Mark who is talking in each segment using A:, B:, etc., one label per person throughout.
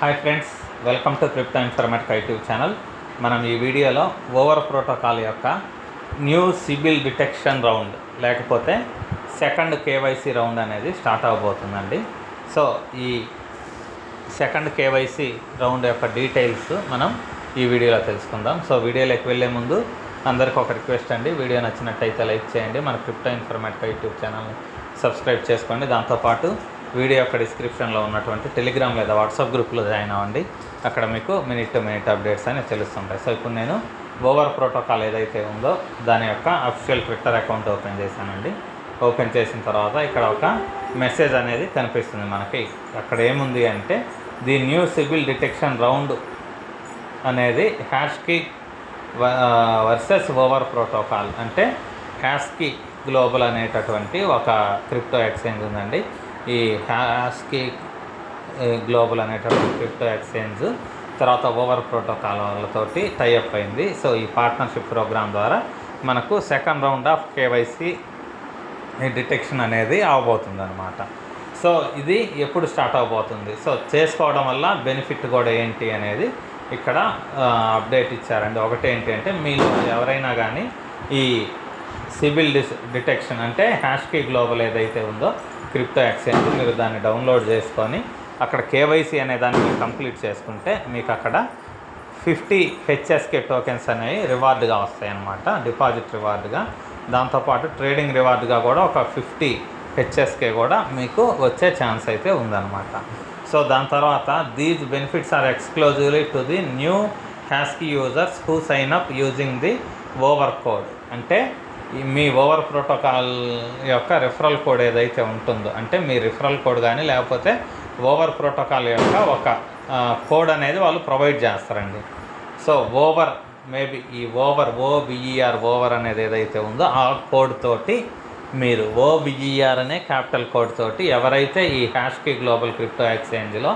A: Hi friends, welcome to crypto informatic YouTube channel. మనం ఈ వీడియోలో ఓవర్ ప్రోటోకాల్ యొక్క న్యూ సిబిల్ డిటెక్షన్ రౌండ్ లేకపోతే సెకండ్ కేవైసీ రౌండ్ అనేది స్టార్ట్ అవబోతుందండి. సో ఈ సెకండ్ కేవైసీ రౌండ్ యొక్క డీటెయిల్స్ మనం ఈ వీడియోలో తెలుసుకుందాం. సో వీడియోలోకి వెళ్ళే ముందు అందరికీ ఒక రిక్వెస్ట్ అండి, వీడియో నచ్చినట్టయితే లైక్ చేయండి, మన క్రిప్టో ఇన్ఫర్మేటిక్ యూట్యూబ్ ఛానల్ని సబ్స్క్రైబ్ చేసుకోండి. దాంతోపాటు వీడియో యొక్క డిస్క్రిప్షన్లో ఉన్నటువంటి టెలిగ్రామ్ లేదా వాట్సాప్ గ్రూప్లో జాయిన్ అవ్వండి. అక్కడ మీకు మినిట్ టు మినిట్ అప్డేట్స్ అని తెలుస్తుంటాయి. సో ఇప్పుడు నేను ఓవర్ ప్రోటోకాల్ ఏదైతే ఉందో దాని యొక్క అఫిషియల్ ట్విట్టర్ అకౌంట్ ఓపెన్ చేశానండి. ఓపెన్ చేసిన తర్వాత ఇక్కడ ఒక మెసేజ్ అనేది కనిపిస్తుంది మనకి. అక్కడ ఏముంది అంటే the new CIBIL detection round అనేది హ్యాష్కి వర్సెస్ ఓవర్ ప్రోటోకాల్, అంటే హ్యాష్కి గ్లోబల్ అనేటటువంటి ఒక క్రిప్టో ఎక్స్చేంజ్ ఉందండి. ఈ హ్యాష్కి గ్లోబల్ అనేటటువంటి క్రిప్టో ఎక్స్చేంజ్ తర్వాత ఓవర్ ప్రోటోకాల్ వాళ్ళతోటి టైఅప్ అయింది. సో ఈ పార్ట్నర్షిప్ ప్రోగ్రామ్ ద్వారా మనకు second round of KYC detection అనేది అవబోతుంది అనమాట. సో ఇది ఎప్పుడు స్టార్ట్ అవబోతుంది, సో చేసుకోవడం వల్ల బెనిఫిట్ కూడా ఏంటి అనేది ఇక్కడ అప్డేట్ ఇచ్చారండి. ఒకటి ఏంటి అంటే మీలో ఎవరైనా కానీ ఈ సిబిల్ డిటెక్షన్ అంటే హ్యాష్కి గ్లోబల్ ఏదైతే ఉందో క్రిప్టో ఎక్స్చేంజ్, మీరు దాన్ని డౌన్లోడ్ చేసుకొని అక్కడ కేవైసీ అనే దాన్ని మీరు కంప్లీట్ చేసుకుంటే మీకు అక్కడ 50 హెచ్ఎస్కే టోకెన్స్ అనేవి రివార్డ్గా వస్తాయి అన్నమాట, డిపాజిట్ రివార్డ్గా. దాంతోపాటు ట్రేడింగ్ రివార్డ్గా కూడా ఒక 50 హెచ్ఎస్కే కూడా మీకు వచ్చే ఛాన్స్ అయితే ఉందన్నమాట. సో దాని తర్వాత these benefits are exclusively to the new HashKey users who sign up using the Over code, అంటే మీ ఓవర్ ప్రోటోకాల్ యొక్క రిఫరల్ కోడ్ ఏదైతే ఉంటుందో, అంటే మీ రిఫరల్ కోడ్ కానీ లేకపోతే ఓవర్ ప్రోటోకాల్ యొక్క ఒక కోడ్ అనేది వాళ్ళు ప్రొవైడ్ చేస్తారండి. సో ఓవర్ మేబీ ఈ ఓబిఈఆర్ ఓవర్ అనేది ఏదైతే ఉందో ఆ కోడ్ తోటి మీరు ఓబిఈఆర్ అనే క్యాపిటల్ కోడ్ తోటి ఎవరైతే ఈ హ్యాష్కి గ్లోబల్ క్రిప్టో ఎక్స్చేంజ్లో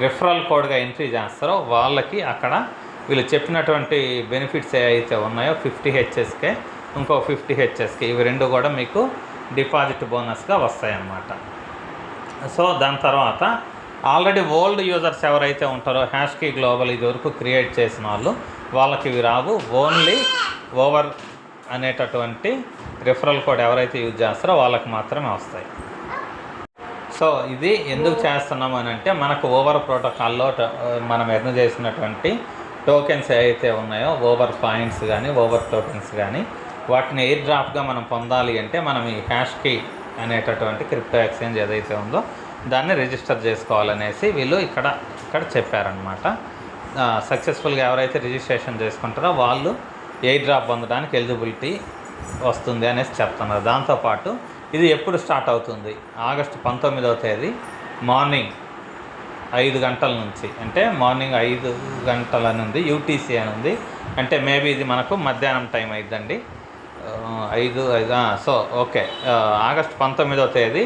A: రిఫరల్ కోడ్గా ఎంట్రీ చేస్తారో వాళ్ళకి అక్కడ వీళ్ళు చెప్పినటువంటి బెనిఫిట్స్ ఏవైతే ఉన్నాయో 50 హెచ్ఎస్కే ఇంకో 50 హెచ్ఎస్కి, ఇవి రెండు కూడా మీకు డిపాజిట్ బోనస్గా వస్తాయన్నమాట. సో దాని తర్వాత ఆల్రెడీ ఓల్డ్ యూజర్స్ ఎవరైతే ఉంటారో హ్యాష్కి గ్లోబల్ ఇదివరకు క్రియేట్ చేసిన వాళ్ళకి ఇవి రావు, ఓన్లీ ఓవర్ అనేటటువంటి రిఫరల్ కోడ్ ఎవరైతే యూజ్ చేస్తారో వాళ్ళకి మాత్రమే వస్తాయి. సో ఇది ఎందుకు చేస్తున్నాము అని అంటే మనకు ఓవర్ ప్రోటోకాల్లో మనం ఎర్న్ చేసినటువంటి టోకెన్స్ ఏవైతే ఉన్నాయో ఓవర్ పాయింట్స్ కానీ ఓవర్ టోకెన్స్ కానీ వాటిని ఎయిర్ డ్రాప్గా మనం పొందాలి అంటే మనం ఈ హ్యాష్కి అనేటటువంటి క్రిప్టో ఎక్స్చేంజ్ ఏదైతే ఉందో దాన్ని రిజిస్టర్ చేసుకోవాలనేసి వీళ్ళు ఇక్కడ చెప్పారనమాట. సక్సెస్ఫుల్గా ఎవరైతే రిజిస్ట్రేషన్ చేసుకుంటారో వాళ్ళు ఎయిర్ డ్రాప్ పొందడానికి ఎలిజిబిలిటీ వస్తుంది అనేసి చెప్తున్నారు. దాంతోపాటు ఇది ఎప్పుడు స్టార్ట్ అవుతుంది, ఆగస్టు 19వ తేదీ మార్నింగ్ 5 గంటల నుంచి, అంటే మార్నింగ్ 5 గంటల నుండి యూటీసీ అని ఉంది, అంటే మేబీ ఇది మనకు మధ్యాహ్నం టైం అయిద్దండి. 5 సో ఓకే, ఆగస్టు 19వ తేదీ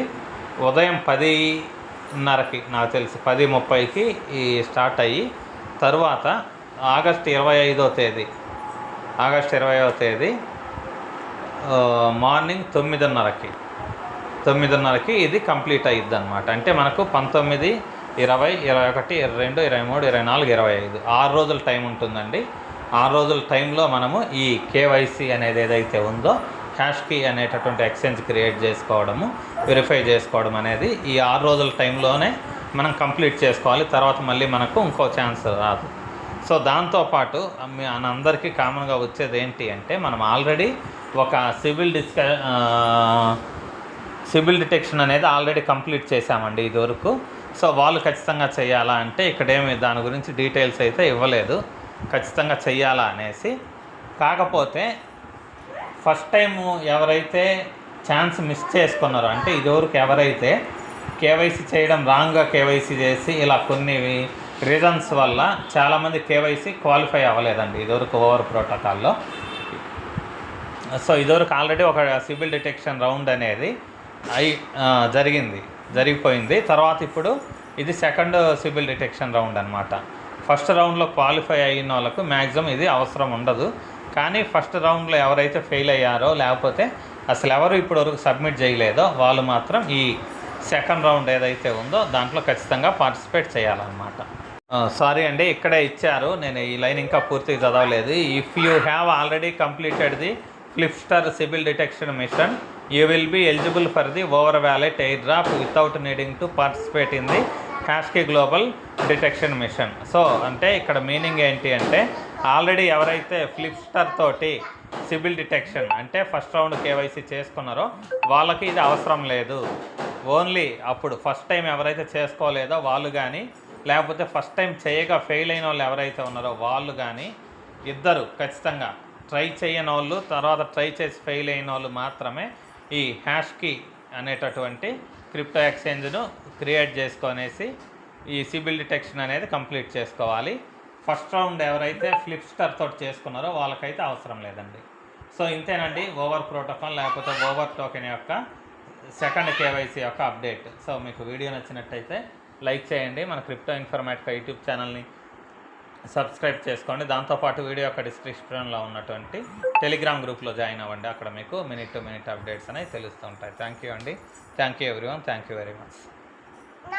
A: ఉదయం 10:30కి నాకు తెలిసి 10:30కి ఈ స్టార్ట్ అయ్యి తర్వాత ఆగస్టు 25వ తేదీ మార్నింగ్ 9:30కి ఇది కంప్లీట్ అయ్యిద్ది అనమాట. అంటే మనకు 19, 20, 21, 22, 23, 24, 25 6 రోజుల టైం ఉంటుందండి. 6 రోజుల టైంలో మనము ఈ కేవైసీ అనేది ఏదైతే ఉందో హ్యాష్కి అనేటటువంటి ఎక్స్చేంజ్ క్రియేట్ చేసుకోవడము, వెరిఫై చేసుకోవడం అనేది ఈ 6 రోజుల టైంలోనే మనం కంప్లీట్ చేసుకోవాలి. తర్వాత మళ్ళీ మనకు ఇంకో ఛాన్స్ రాదు. సో దాంతోపాటు అందరికీ కామన్గా వచ్చేది ఏంటి అంటే మనం ఆల్రెడీ ఒక సిబిల్ డిటెక్షన్ అనేది ఆల్రెడీ కంప్లీట్ చేశామండి ఇదివరకు. సో వాళ్ళు ఖచ్చితంగా చేయాలా అంటే ఇక్కడేమి దాని గురించి డీటెయిల్స్ అయితే ఇవ్వలేదు, ఖచ్చితంగా చెయ్యాలా అనేసి. కాకపోతే ఫస్ట్ టైము ఎవరైతే ఛాన్స్ మిస్ చేసుకున్నారో, అంటే ఇదివరకు ఎవరైతే కేవైసీ చేయడం రాంగ్గా కేవైసీ చేసి ఇలా కొన్ని రీజన్స్ వల్ల చాలామంది కేవైసీ క్వాలిఫై అవ్వలేదండి ఇదివరకు ఓవర్ ప్రోటోకాల్లో. సో ఇదివరకు ఆల్రెడీ ఒక సిబిల్ డిటెక్షన్ రౌండ్ అనేది జరిగిపోయింది. తర్వాత ఇప్పుడు ఇది సెకండ్ సిబిల్ డిటెక్షన్ రౌండ్ అనమాట. ఫస్ట్ రౌండ్లో క్వాలిఫై అయిన వాళ్ళకు మ్యాక్సిమం ఇది అవసరం ఉండదు, కానీ ఫస్ట్ రౌండ్లో ఎవరైతే ఫెయిల్ అయ్యారో లేకపోతే అసలు ఎవరు ఇప్పటివరకు సబ్మిట్ చేయలేదో వాళ్ళు మాత్రం ఈ సెకండ్ రౌండ్ ఏదైతే ఉందో దాంట్లో ఖచ్చితంగా పార్టిసిపేట్ చేయాలన్నమాట. సారీ అండి, ఇక్కడే ఇచ్చారు, నేను ఈ లైన్ ఇంకా పూర్తిగా చదవలేదు. If you have already completed the Flipster Sybil detection mission you will be eligible for the Over wallet airdrop without needing to participate in the HashKey global detection mission. So అంటే ఇక్కడ meaning ఏంటి అంటే, already ఎవరైతే Flipster తోటి Sybil detection అంటే first round KYC చేసుకున్నారో వాళ్ళకి ఇది అవసరం లేదు. ఓన్లీ అప్పుడు ఫస్ట్ టైం ఎవరైతే చేసుకోలేదో వాళ్ళు కానీ, లేకపోతే ఫస్ట్ టైం చేయగా ఫెయిల్ అయిన వాళ్ళు ఎవరైతే ఉన్నారో వాళ్ళు కానీ, ఇద్దరు ఖచ్చితంగా ట్రై చేయని వాళ్ళు, తర్వాత ట్రై చేసి ఫెయిల్ అయిన వాళ్ళు మాత్రమే ఈ హ్యాష్కి అనేటటువంటి క్రిప్టో ఎక్స్చేంజ్ను క్రియేట్ చేసుకొనేసి ఈ సిబిల్ డిటెక్షన్ అనేది కంప్లీట్ చేసుకోవాలి. ఫస్ట్ రౌండ్ ఎవరైతే ఫ్లిప్స్టర్ తోటి చేసుకున్నారో వాళ్ళకైతే అవసరం లేదండి. సో ఇంతేనండి ఓవర్ ప్రోటోకాల్ లేకపోతే ఓవర్ టోకెన్ యొక్క సెకండ్ కేవైసీ యొక్క అప్డేట్. సో మీకు వీడియో నచ్చినట్టయితే లైక్ చేయండి, మన క్రిప్టో ఇన్ఫర్మేటికా యూట్యూబ్ ఛానల్ని సబ్స్క్రైబ్ చేసుకోండి. దాంతోపాటు వీడియో యొక్క డిస్క్రిప్షన్లో ఉన్నటువంటి టెలిగ్రామ్ గ్రూప్లో జాయిన్ అవ్వండి. అక్కడ మీకు మినిట్ టు మినిట్ అప్డేట్స్ అనేవి తెలుస్తూ ఉంటాయి. థ్యాంక్ యూ అండి. Thank you everyone. Thank you very much.